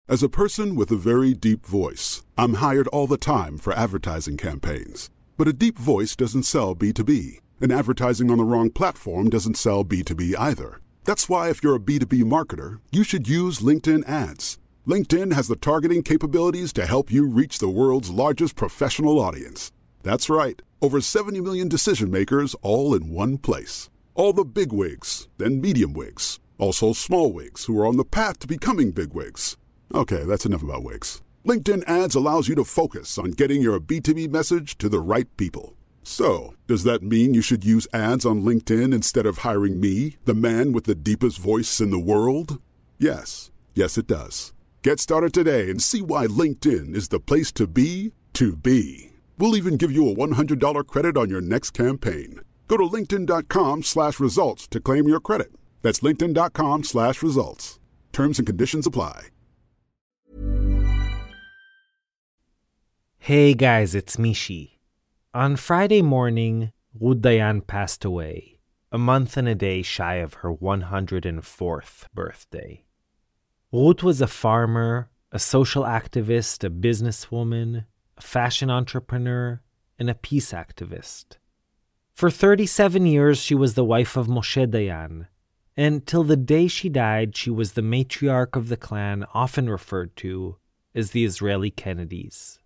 As a person with a very deep voice, I'm hired all the time for advertising campaigns. But a deep voice doesn't sell B2B, and advertising on the wrong platform doesn't sell B2B either. That's why if you're a B2B marketer, you should use LinkedIn ads. LinkedIn has the targeting capabilities to help you reach the world's largest professional audience. That's right, over 70 million decision makers all in one place. All the big wigs, then medium wigs, also small wigs who are on the path to becoming big wigs. Okay, that's enough about wigs. LinkedIn ads allows you to focus on getting your B2B message to the right people. So, does that mean you should use ads on LinkedIn instead of hiring me, the man with the deepest voice in the world? Yes. Yes, it does. Get started today and see why LinkedIn is the place to be to be. We'll even give you a $100 credit on your next campaign. Go to linkedin.com/results to claim your credit. That's linkedin.com/results. Terms and conditions apply. Hey guys, it's Mishi. On Friday morning, Rut Dayan passed away, a month and a day shy of her 104th birthday. Rut was a farmer, a social activist, a businesswoman, a fashion entrepreneur, and a peace activist. For 37 years, she was the wife of Moshe Dayan, and till the day she died, she was the matriarch of the clan often referred to as the Israeli Kennedys.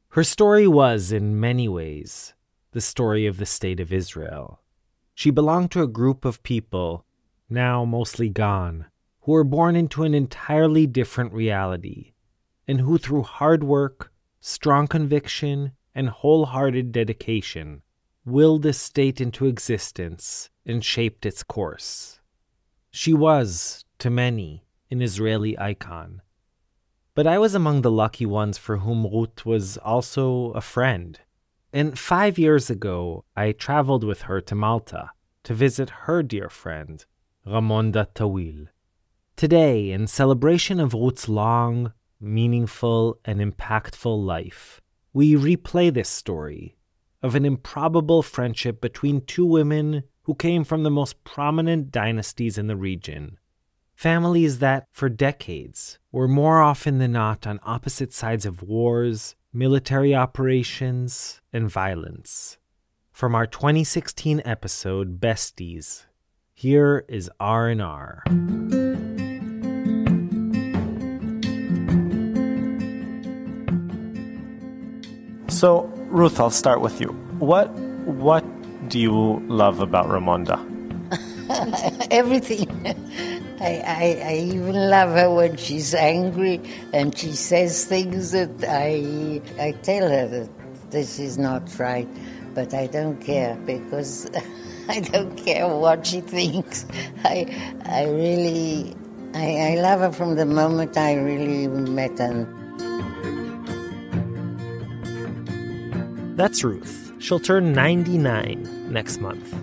Her story was, in many ways, the story of the State of Israel. She belonged to a group of people, now mostly gone, who were born into an entirely different reality, and who through hard work, strong conviction, and wholehearted dedication, willed this state into existence and shaped its course. She was, to many, an Israeli icon. But I was among the lucky ones for whom Rut was also a friend. And 5 years ago, I traveled with her to Malta to visit her dear friend, Ramonda Tawil. Today, in celebration of Rut's long, meaningful, and impactful life, we replay this story of an improbable friendship between two women who came from the most prominent dynasties in the region. Families that, for decades, were more often than not on opposite sides of wars, military operations, and violence. From our 2016 episode, Besties, here is R&R. So, Ruth, I'll start with you. What do you love about Ramonda? Everything. I even love her when she's angry and she says things that I tell her that this is not right, but I don't care because I don't care what she thinks. I love her from the moment I really met her. That's Ruth. She'll turn 99 next month.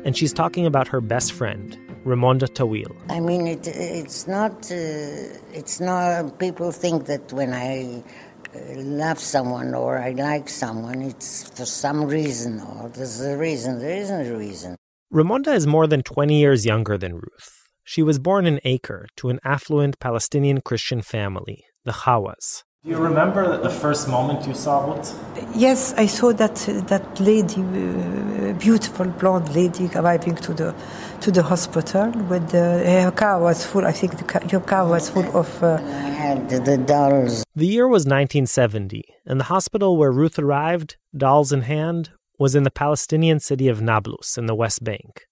And she's talking about her best friend, Ramonda Tawil. I mean, it's not, people think that when I love someone or I like someone, it's for some reason or there's a reason. There isn't a reason. Ramonda is more than 20 years younger than Ruth. She was born in Acre to an affluent Palestinian Christian family, the Khawas. Do you remember the first moment you saw Ruth? Yes, I saw that lady, beautiful blonde lady, arriving to the hospital with her car was full. I think your car was full of. I had the dolls. The year was 1970, and the hospital where Ruth arrived, dolls in hand, was in the Palestinian city of Nablus in the West Bank.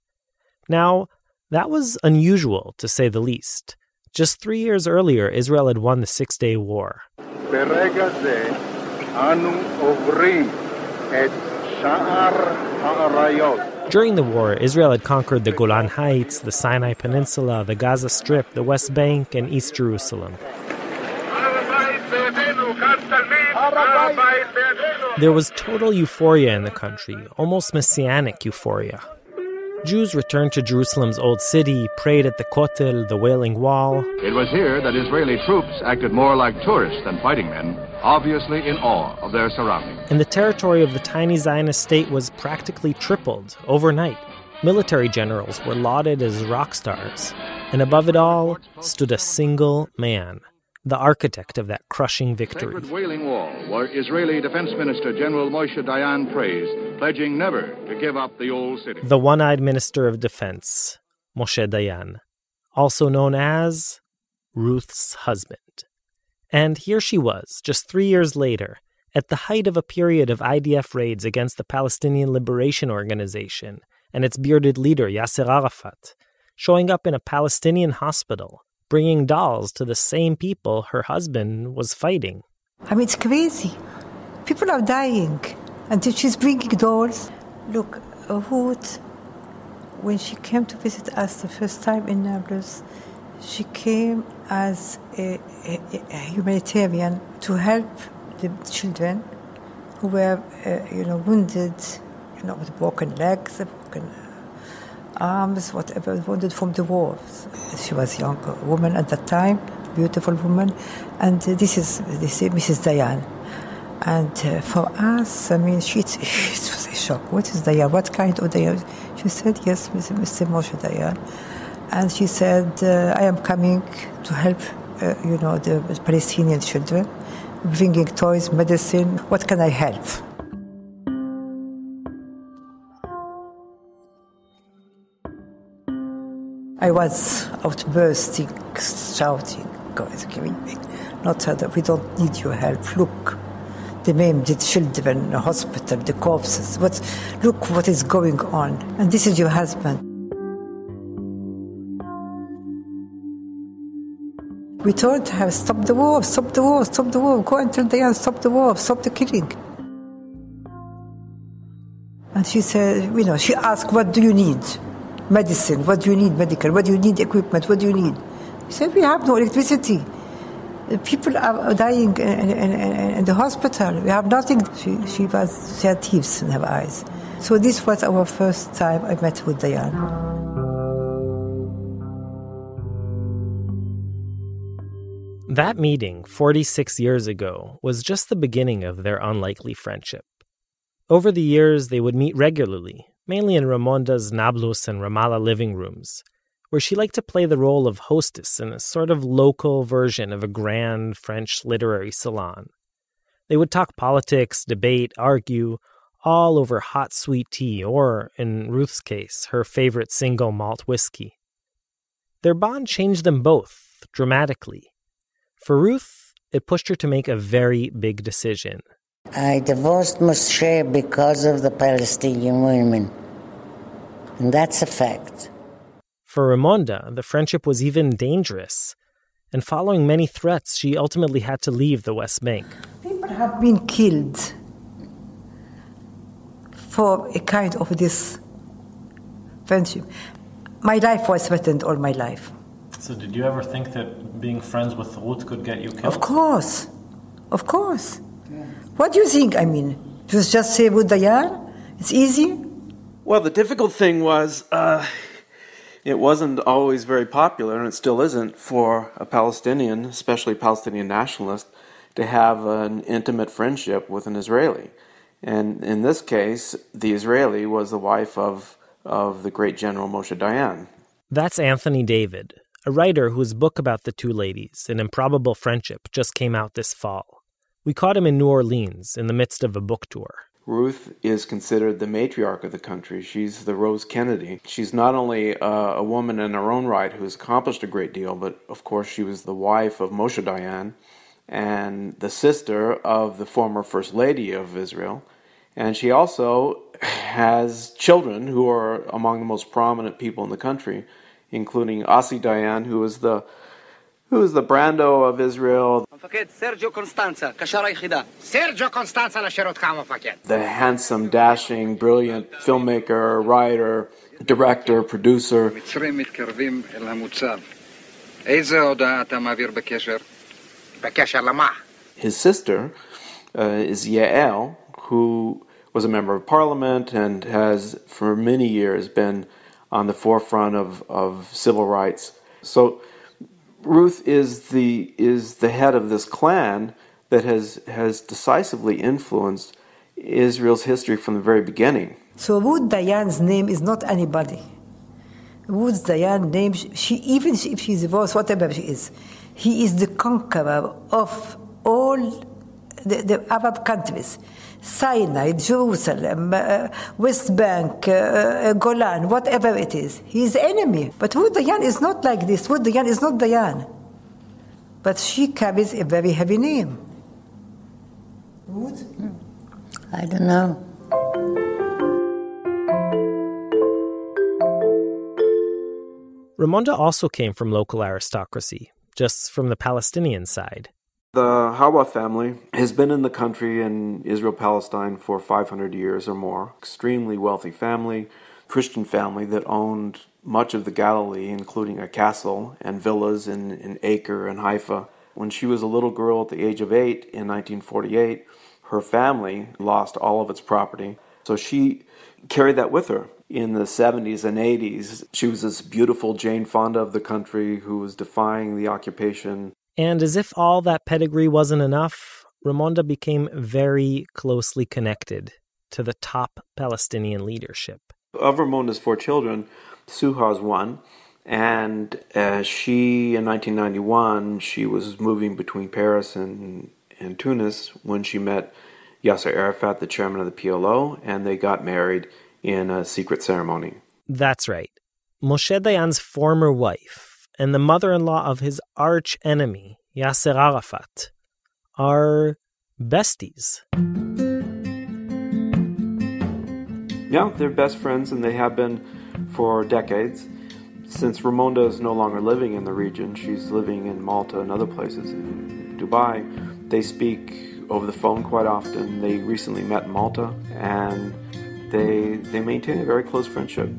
Now, that was unusual, to say the least. Just 3 years earlier, Israel had won the Six-Day War. During the war, Israel had conquered the Golan Heights, the Sinai Peninsula, the Gaza Strip, the West Bank, and East Jerusalem. There was total euphoria in the country, almost messianic euphoria. Jews returned to Jerusalem's old city, prayed at the Kotel, the Wailing Wall. It was here that Israeli troops acted more like tourists than fighting men, obviously in awe of their surroundings. And the territory of the tiny Zionist state was practically tripled overnight. Military generals were lauded as rock stars. And above it all stood a single man, the architect of that crushing victory. Sacred Wailing Wall, where Israeli Defense Minister General Moshe Dayan prays, pledging never to give up the old city. The one-eyed Minister of Defense, Moshe Dayan, also known as Ruth's husband. And here she was, just 3 years later, at the height of a period of IDF raids against the Palestinian Liberation Organization and its bearded leader Yasser Arafat, showing up in a Palestinian hospital, bringing dolls to the same people her husband was fighting. I mean, it's crazy. People are dying, and she's bringing dolls. Look, Ruth, when she came to visit us the first time in Nablus, she came as a humanitarian to help the children who were, wounded, with broken legs, broken arms, whatever, wounded from the wars. She was a young woman at that time, beautiful woman, and this is Mrs. Dayan. And for us, I mean, it was a shock. What is Dayan? What kind of Dayan? She said, yes, Mr. Moshe Dayan. And she said, I am coming to help, the Palestinian children, bringing toys, medicine. What can I help? I was outbursting, shouting, God, not her, we don't need your help. Look, the maimed, the children, the hospital, the corpses. Look what is going on. And this is your husband. We told her, stop the war, stop the war, stop the war. Go and tell Dayan, stop the war, stop the killing. And she said, she asked, what do you need? Medicine, what do you need? Medical, what do you need? Equipment, what do you need? She said, we have no electricity. People are dying in the hospital. We have nothing. She had tears in her eyes. So this was our first time I met with Dayan. That meeting, 46 years ago, was just the beginning of their unlikely friendship. Over the years, they would meet regularly, mainly in Raimonda's Nablus and Ramallah living rooms, where she liked to play the role of hostess in a sort of local version of a grand French literary salon. They would talk politics, debate, argue, all over hot sweet tea or, in Ruth's case, her favorite single malt whiskey. Their bond changed them both, dramatically. For Ruth, it pushed her to make a very big decision. I divorced Moshe because of the Palestinian women. And that's a fact. For Raimonda, the friendship was even dangerous. And following many threats, she ultimately had to leave the West Bank. People have been killed for a kind of this friendship. My life was threatened all my life. So did you ever think that being friends with Ruth could get you killed? Of course. Of course. Yeah. What do you think, I mean? Just say with Dayan? It's easy? Well, the difficult thing was it wasn't always very popular, and it still isn't, for a Palestinian, especially Palestinian nationalist, to have an intimate friendship with an Israeli. And in this case, the Israeli was the wife of the great General Moshe Dayan. That's Anthony David, a writer whose book about the two ladies, An Improbable Friendship, just came out this fall. We caught him in New Orleans in the midst of a book tour. Ruth is considered the matriarch of the country. She's the Rose Kennedy. She's not only a woman in her own right who has accomplished a great deal, but of course she was the wife of Moshe Dayan and the sister of the former First Lady of Israel. And she also has children who are among the most prominent people in the country, including Asi Dayan, who is the Brando of Israel. The handsome, dashing, brilliant filmmaker, writer, director, producer. His sister is Yael, who was a member of parliament and has for many years been on the forefront of civil rights. So Ruth is the head of this clan that has decisively influenced Israel's history from the very beginning. So Rut Dayan's name is not anybody. Rut Dayan's name, even if she's divorced, whatever she is, He is the conqueror of all the Arab countries. Sinai, Jerusalem, West Bank, Golan, whatever it is. He is the enemy. But Rut Dayan is not like this. Rut Dayan is not Dayan. But she carries a very heavy name. Ruth? I don't know. Raymonda also came from local aristocracy, just from the Palestinian side. The Hawa family has been in the country in Israel-Palestine for 500 years or more. Extremely wealthy family, Christian family that owned much of the Galilee, including a castle and villas in Acre and Haifa. When she was a little girl at the age of 8 in 1948, her family lost all of its property. So she carried that with her. In the 70s and 80s, she was this beautiful Jane Fonda of the country who was defying the occupation. And as if all that pedigree wasn't enough, Raymonda became very closely connected to the top Palestinian leadership. Of Raymonda's 4 children, Suha is one, and she, in 1991, she was moving between Paris and Tunis when she met Yasser Arafat, the chairman of the PLO, and they got married in a secret ceremony. That's right. Moshe Dayan's former wife and the mother-in-law of his arch-enemy, Yasser Arafat, are besties. Yeah, they're best friends, and they have been for decades. Since Raymonda is no longer living in the region, she's living in Malta and other places in Dubai, they speak over the phone quite often. They recently met in Malta, and they maintain a very close friendship.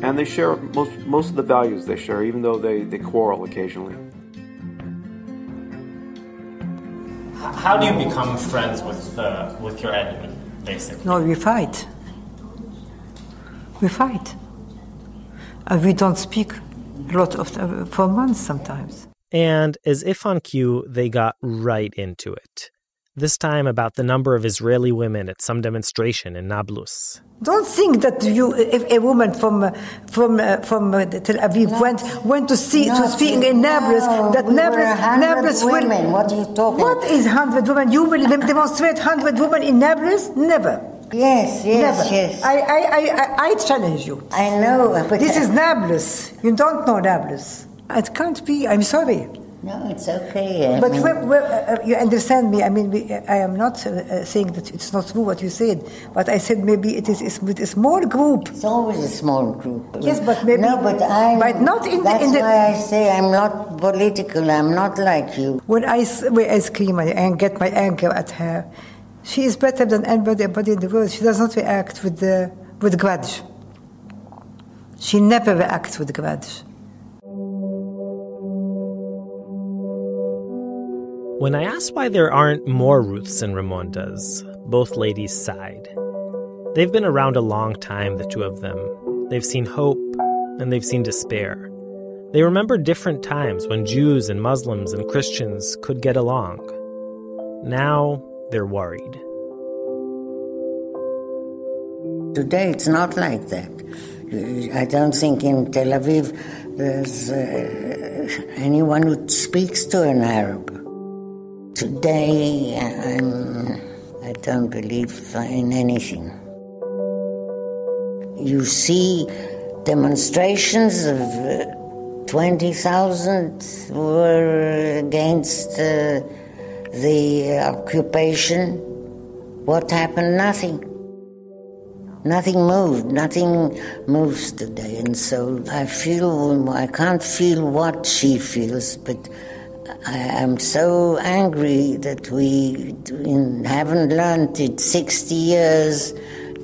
And they share most of the values they share, even though they quarrel occasionally. How do you become friends with your enemy, basically? No, we fight. We fight. And we don't speak a lot for months sometimes. And as if on cue, they got right into it. This time about the number of Israeli women at some demonstration in Nablus. Don't think that if a woman from Tel Aviv went to speak in Nablus, that Nablus will. Women. What are you talking? What is 100 women? You will demonstrate 100 women in Nablus? Never. Yes. Never. I challenge you. I know, but this is Nablus. You don't know Nablus. It can't be. I'm sorry. No, it's okay. But you understand me. I mean, I am not saying that it's not true what you said, but I said maybe it is a small group. It's always a small group. Yes, but maybe. No, but not in that's the. why I say I'm not political. I'm not like you. When I scream and get my anger at her, she is better than anybody in the world. She does not react with grudge. She never reacts with grudge. When I asked why there aren't more Ruths and Raymondas, both ladies sighed. They've been around a long time, the two of them. They've seen hope, and they've seen despair. They remember different times when Jews and Muslims and Christians could get along. Now, they're worried. Today, it's not like that. I don't think in Tel Aviv there's anyone who speaks to an Arab. Today, I don't believe in anything. You see demonstrations of 20,000 were against the occupation. What happened? Nothing. Nothing moved. Nothing moves today. And so I can't feel what she feels, but I am so angry that we haven't learned in 60 years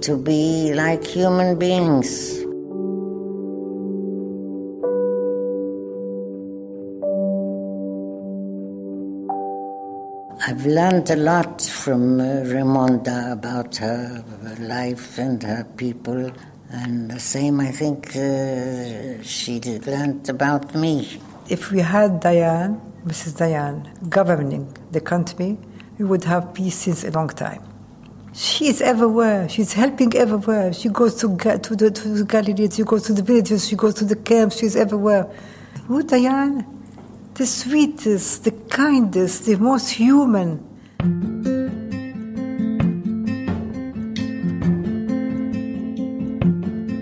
to be like human beings. I've learned a lot from Raymonda about her life and her people, and the same I think she learned about me. If we had Mrs. Dayan, governing the country, we would have peace since a long time. She is everywhere. She's helping everywhere. She goes to the Galilee, she goes to the villages, she goes to the camps, she's everywhere. Rut Dayan the sweetest, the kindest, the most human.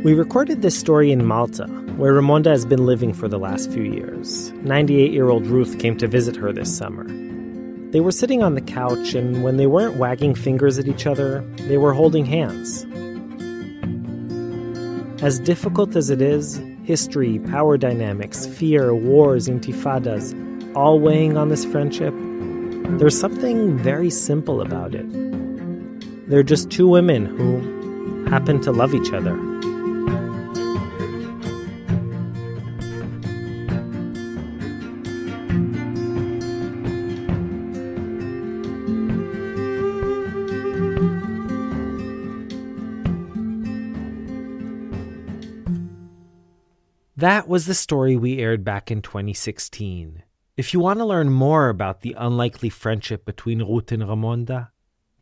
We recorded this story in Malta, where Raimonda has been living for the last few years. 98-year-old Ruth came to visit her this summer. They were sitting on the couch, and when they weren't wagging fingers at each other, they were holding hands. As difficult as it is, history, power dynamics, fear, wars, intifadas, all weighing on this friendship, there's something very simple about it. They're just two women who happen to love each other. That was the story we aired back in 2016. If you want to learn more about the unlikely friendship between Rut and Raimonda,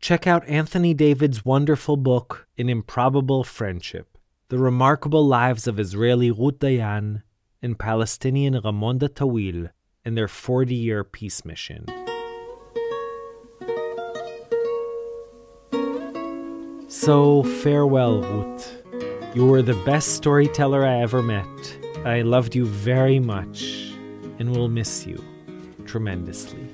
check out Anthony David's wonderful book, An Improbable Friendship, The Remarkable Lives of Israeli Rut Dayan and Palestinian Raimonda Tawil and their 40-year peace mission. So farewell, Rut. You were the best storyteller I ever met. I loved you very much, and will miss you tremendously.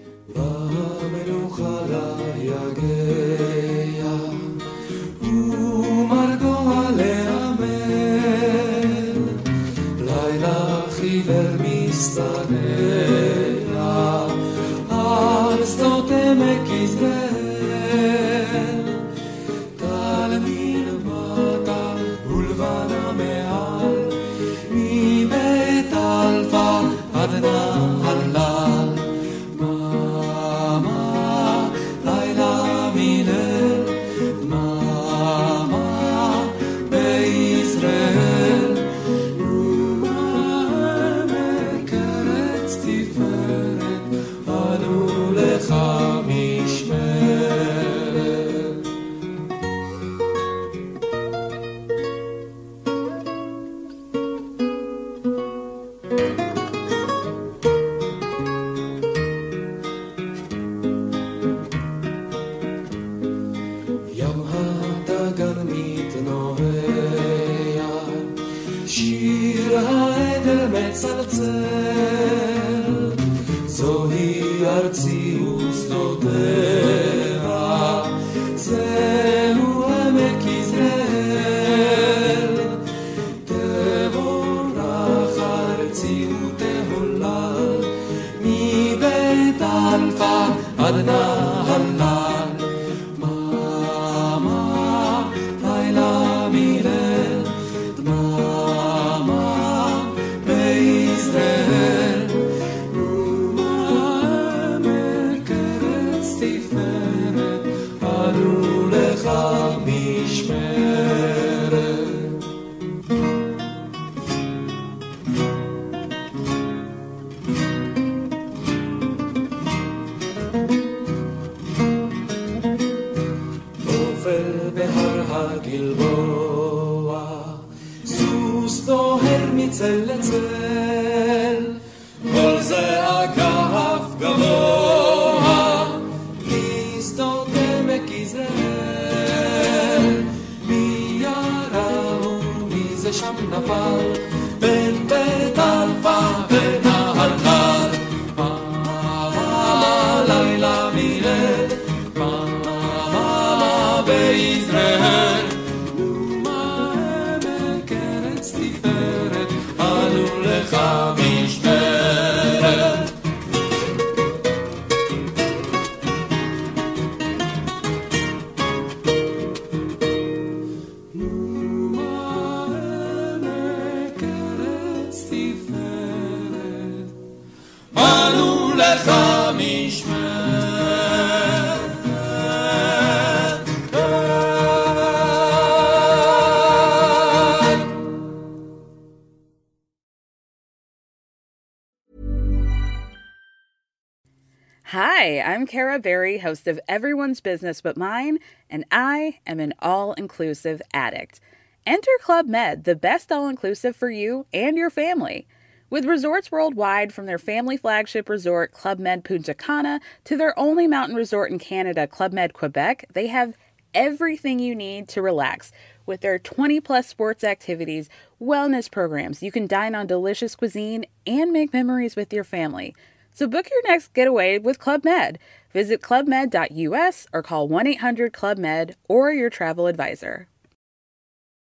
Hi, I'm Cara Berry, host of Everyone's Business But Mine, and I am an all-inclusive addict. Enter Club Med, the best all-inclusive for you and your family. With resorts worldwide, from their family flagship resort, Club Med Punta Cana, to their only mountain resort in Canada, Club Med Quebec, they have everything you need to relax. With their 20-plus sports activities, wellness programs, you can dine on delicious cuisine and make memories with your family. So book your next getaway with Club Med. Visit clubmed.us or call 1-800-CLUB-MED or your travel advisor.